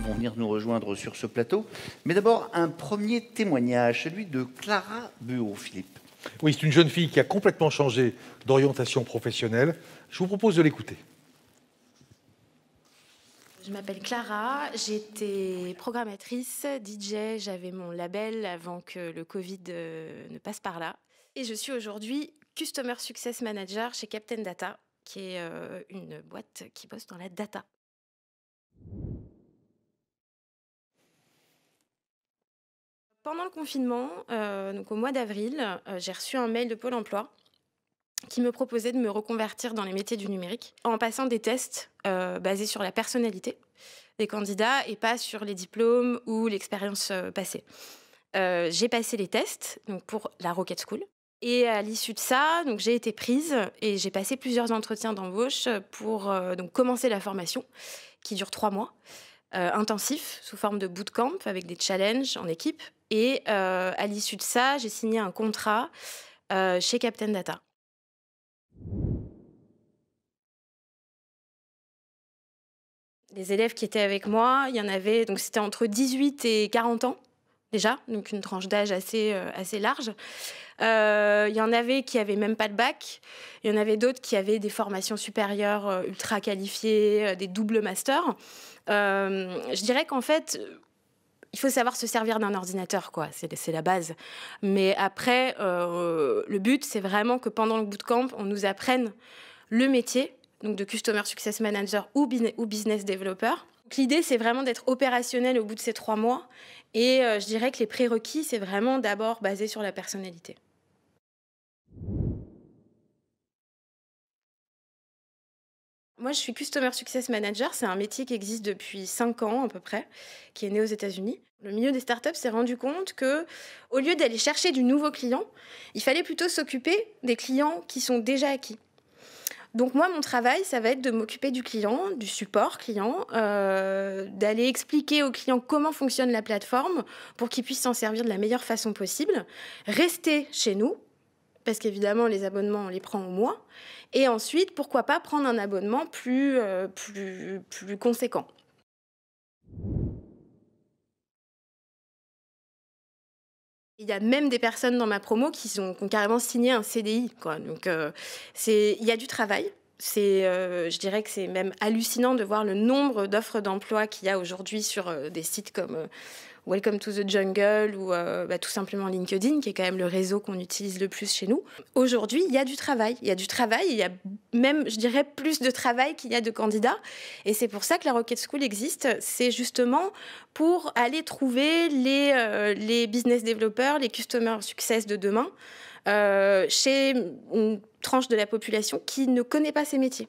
vont venir nous rejoindre sur ce plateau. Mais d'abord, un premier témoignage, celui de Clara Buot, Philippe. Oui, c'est une jeune fille qui a complètement changé d'orientation professionnelle. Je vous propose de l'écouter. Je m'appelle Clara, j'étais programmatrice, DJ, j'avais mon label avant que le Covid ne passe par là. Et je suis aujourd'hui Customer Success Manager chez Captain Data, qui est une boîte qui bosse dans la data. Pendant le confinement, donc au mois d'avril, j'ai reçu un mail de Pôle emploi qui me proposait de me reconvertir dans les métiers du numérique en passant des tests basés sur la personnalité des candidats et pas sur les diplômes ou l'expérience passée. J'ai passé les tests donc pour la Rocket School. Et à l'issue de ça, donc j'ai été prise et j'ai passé plusieurs entretiens d'embauche pour donc commencer la formation qui dure 3 mois, intensif, sous forme de bootcamp avec des challenges en équipe. Et à l'issue de ça, j'ai signé un contrat chez Captain Data. Les élèves qui étaient avec moi, il y en avait, donc c'était entre 18 et 40 ans déjà, donc une tranche d'âge assez large. Il y en avait qui n'avaient même pas de bac, il y en avait d'autres qui avaient des formations supérieures ultra qualifiées, des doubles masters. Je dirais qu'en fait, il faut savoir se servir d'un ordinateur, quoi. C'est la base. Mais après, le but, c'est vraiment que pendant le bootcamp, on nous apprenne le métier, donc de Customer Success Manager ou Business Developer. L'idée, c'est vraiment d'être opérationnel au bout de ces 3 mois. Et je dirais que les prérequis, c'est vraiment d'abord basé sur la personnalité. Moi, je suis Customer Success Manager. C'est un métier qui existe depuis 5 ans à peu près, qui est né aux États-Unis. Le milieu des startups s'est rendu compte que, au lieu d'aller chercher du nouveau client, il fallait plutôt s'occuper des clients qui sont déjà acquis. Donc moi, mon travail, ça va être de m'occuper du client, du support client, d'aller expliquer au client comment fonctionne la plateforme pour qu'il puisse s'en servir de la meilleure façon possible, rester chez nous, parce qu'évidemment, les abonnements, on les prend au mois, et ensuite, pourquoi pas prendre un abonnement plus conséquent. Il y a même des personnes dans ma promo qui ont carrément signé un CDI, quoi. Donc, il y a du travail. Je dirais que c'est même hallucinant de voir le nombre d'offres d'emploi qu'il y a aujourd'hui sur des sites comme Welcome to the Jungle ou tout simplement LinkedIn, qui est quand même le réseau qu'on utilise le plus chez nous. Aujourd'hui, il y a du travail. Il y a du travail, il y a même, je dirais, plus de travail qu'il y a de candidats. Et c'est pour ça que la Rocket School existe. C'est justement pour aller trouver les business développeurs, les customer success de demain, chez une tranche de la population qui ne connaît pas ces métiers.